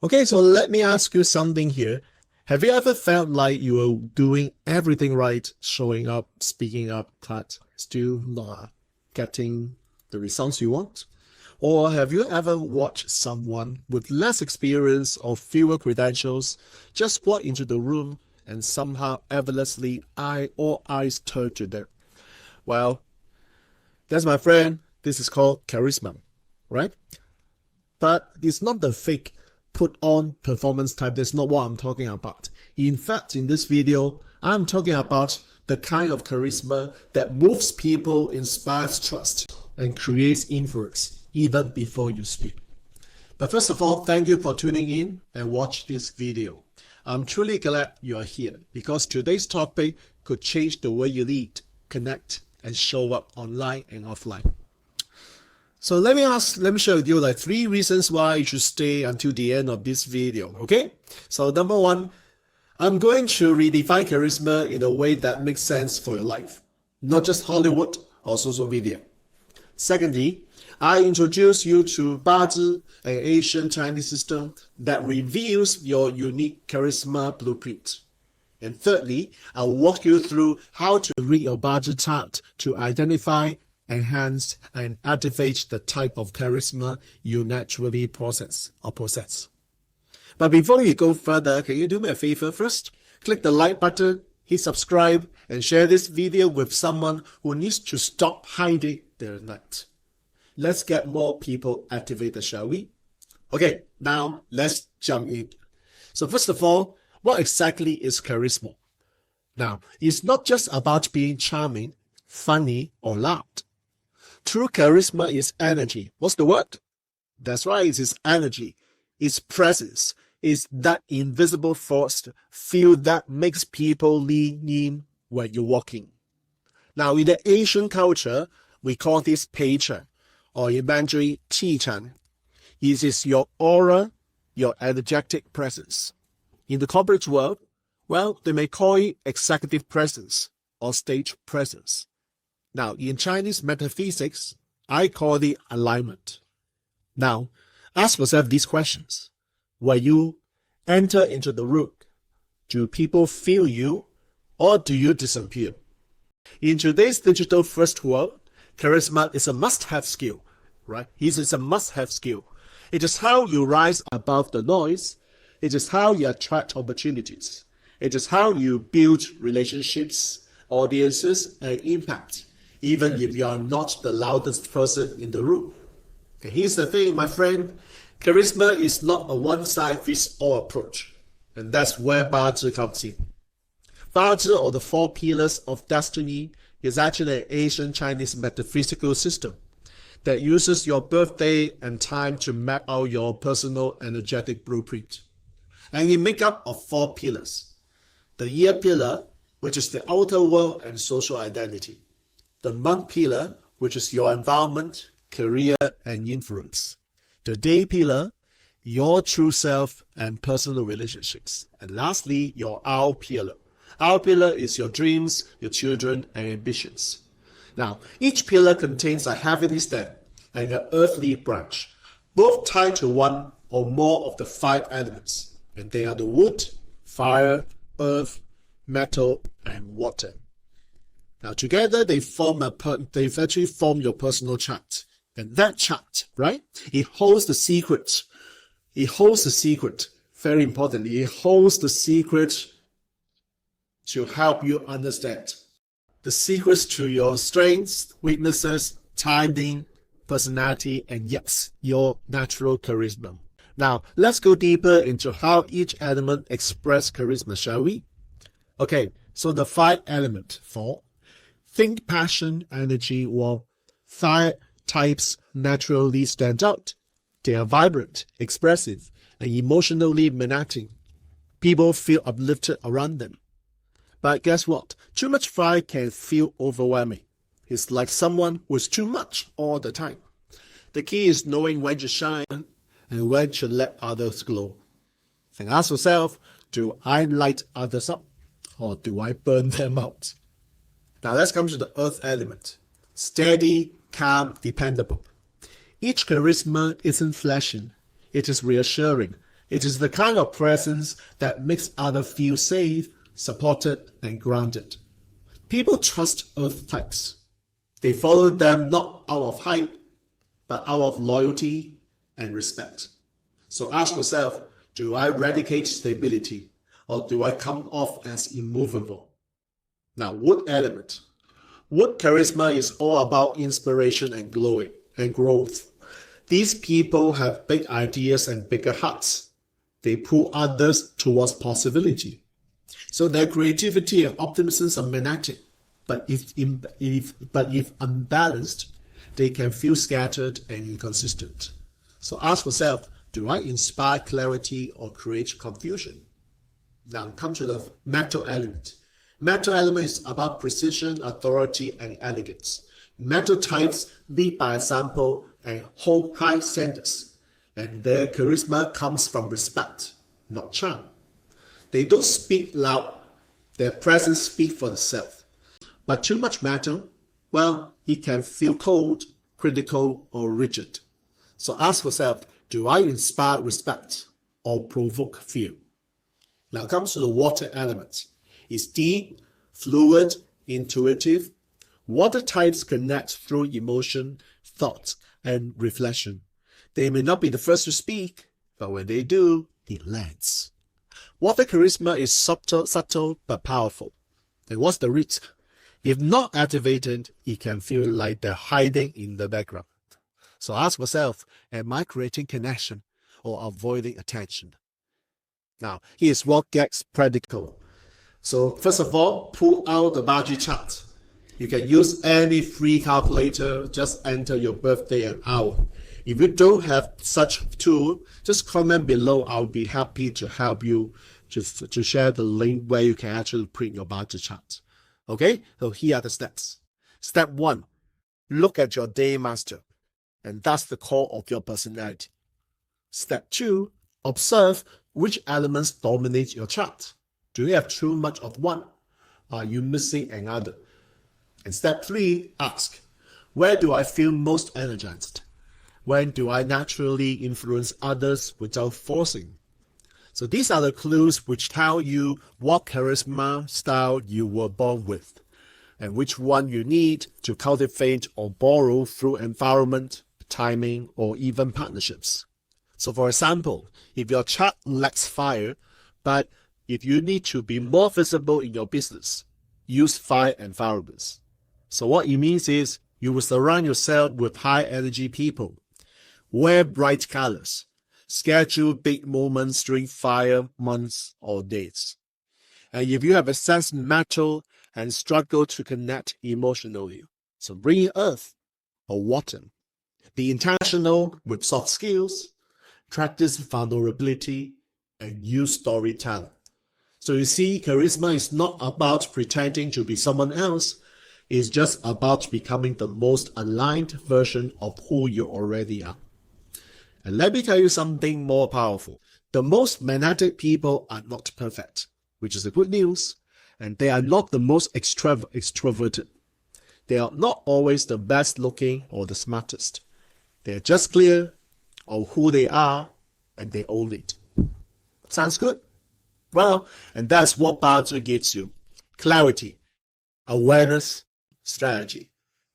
Okay, so let me ask you something here. Have you ever felt like you were doing everything right, showing up, speaking up, but still not getting the results you want? Or have you ever watched someone with less experience or fewer credentials just walk into the room and somehow effortlessly all eyes turn to them? Well, that's my friend. This is called charisma, right? But it's not the fake put on performance type. That's not what I'm talking about. In fact, in this video, I'm talking about the kind of charisma that moves people, inspires trust, and creates influence even before you speak. But first of all, thank you for tuning in and watch this video. I'm truly glad you're here because today's topic could change the way you lead, connect, and show up online and offline. So let me share with you like 3 reasons why you should stay until the end of this video, okay? So number 1, I'm going to redefine charisma in a way that makes sense for your life, not just Hollywood or social media. Secondly, I introduce you to 八字, an Asian Chinese system that reveals your unique charisma blueprint. And thirdly, I'll walk you through how to read your 八字 chart to identify, enhance, and activate the type of charisma you naturally possess. But before we go further, can you do me a favor first? Click the like button, hit subscribe, and share this video with someone who needs to stop hiding their light. Let's get more people activated, shall we? Okay, now let's jump in. So first of all, what exactly is charisma? Now, it's not just about being charming, funny, or loud. True charisma is energy. What's the word? That's right, it's energy. It's presence. It's that invisible force feel that makes people lean in when you're walking. Now, in the Asian culture, we call this 陪衬, or in Mandarin, 气场. It is your aura, your energetic presence. In the corporate world, well, they may call it executive presence or stage presence. Now, in Chinese metaphysics, I call it alignment. Now, ask yourself these questions. When you enter into the room, do people feel you or do you disappear? In today's digital first world, charisma is a must-have skill, right? It is a must-have skill. It is how you rise above the noise. It is how you attract opportunities. It is how you build relationships, audiences, and impact, even if you are not the loudest person in the room. Okay, here's the thing, my friend. Charisma is not a one-size-fits-all approach. And that's where 八字 comes in. 八字, or the 4 pillars of destiny, is actually an Asian Chinese metaphysical system that uses your birthday and time to map out your personal energetic blueprint. And it makes up of 4 pillars. The year pillar, which is the outer world and social identity. The month pillar, which is your environment, career, and influence. The day pillar, your true self and personal relationships. And lastly, your hour pillar. Hour pillar is your dreams, your children, and ambitions. Now, each pillar contains a heavenly stem and an earthly branch, both tied to one or more of the 5 elements. And they are the wood, fire, earth, metal, and water. Now together they actually form your personal chart. And that chart, right? It holds the secret. It holds the secret. Very importantly, it holds the secret to help you understand the secrets to your strengths, weaknesses, timing, personality, and yes, your natural charisma. Now, let's go deeper into how each element expresses charisma, shall we? Okay, so the 5 elements for think, passion, energy, or fire types naturally stand out. They are vibrant, expressive, and emotionally magnetic. People feel uplifted around them. But guess what? Too much fire can feel overwhelming. It's like someone who's too much all the time. The key is knowing when to shine and when to let others glow. And ask yourself, do I light others up or do I burn them out? Now let's come to the earth element. Steady, calm, dependable. Each charisma isn't flashing. It is reassuring, It is the kind of presence that makes others feel safe, supported, and grounded. People trust Earth types. They follow them not out of hype, but out of loyalty and respect. So ask yourself, do I eradicate stability, or do I come off as immovable? Now, wood element. Wood charisma is all about inspiration and glowing and growth. These people have big ideas and bigger hearts. They pull others towards possibility. So their creativity and optimism are magnetic, but if unbalanced, they can feel scattered and inconsistent. So ask yourself, do I inspire clarity or create confusion? Now come to the metal element. Metal element is about precision, authority, and elegance. Metal types lead by example and hold high standards, and their charisma comes from respect, not charm. They don't speak loud, their presence speaks for itself. But too much metal, well, it can feel cold, critical, or rigid. So ask yourself, do I inspire respect or provoke fear? Now comes to the water element. It's deep, fluid, intuitive. Water types connect through emotion, thought, and reflection. They may not be the first to speak, but when they do, it lands. Water charisma is subtle but powerful. And what's the risk? If not activated, it can feel like they're hiding in the background. So ask yourself, am I creating connection or avoiding attention? Now, here's what gets practical. So first of all, pull out the Baji chart. You can use any free calculator, just enter your birthday and hour. If you don't have such tool, just comment below. I'll be happy to help you to share the link where you can actually print your Baji chart. Okay, so here are the steps. Step 1, look at your day master, and that's the core of your personality. Step 2, observe which elements dominate your chart. Do you have too much of one? Are you missing another? And step 3, ask, where do I feel most energized? When do I naturally influence others without forcing? So these are the clues which tell you what charisma style you were born with, and which one you need to cultivate or borrow through environment, timing, or even partnerships. So for example, if your chart lacks fire, but if you need to be more visible in your business, use fire environments. So what it means is you will surround yourself with high energy people. Wear bright colors. Schedule big moments during fire months or days. And if you have a sense metal and struggle to connect emotionally, so bring in earth or water. Be intentional with soft skills, practice vulnerability, and use storytelling. So you see, charisma is not about pretending to be someone else. It's just about becoming the most aligned version of who you already are. And let me tell you something more powerful. The most magnetic people are not perfect, which is the good news. And they are not the most extroverted. They are not always the best looking or the smartest. They are just clear of who they are, and they own it. Sounds good? Well, and that's what Baji gives you. Clarity, awareness, strategy.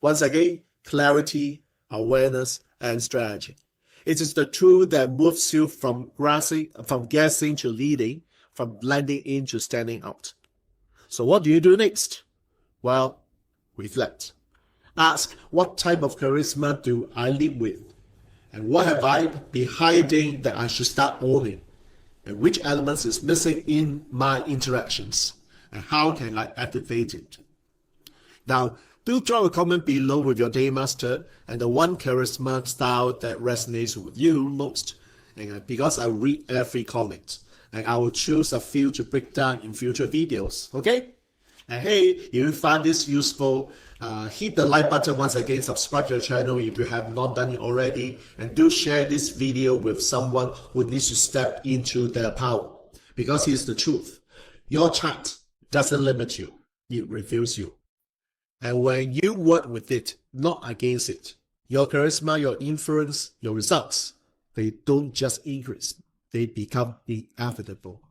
Once again, clarity, awareness, and strategy. It is the tool that moves you from guessing to leading, from blending in to standing out. So what do you do next? Well, reflect. Ask, what type of charisma do I live with? And what have I been hiding that I should start owning? And which elements is missing in my interactions? And how can I activate it? Now, do drop a comment below with your Daymaster and the one charisma style that resonates with you most. And because I read every comment, and I will choose a few to break down in future videos. Okay? And hey, if you find this useful, hit the like button once again, subscribe to the channel if you have not done it already, and do share this video with someone who needs to step into their power. Because here's the truth. Your chart doesn't limit you, it reveals you. And when you work with it, not against it, your charisma, your influence, your results, they don't just increase, they become inevitable.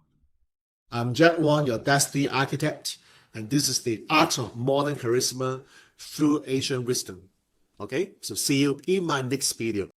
I'm Jack Wong, your destiny architect, and this is the art of modern charisma through Asian wisdom. Okay, so see you in my next video.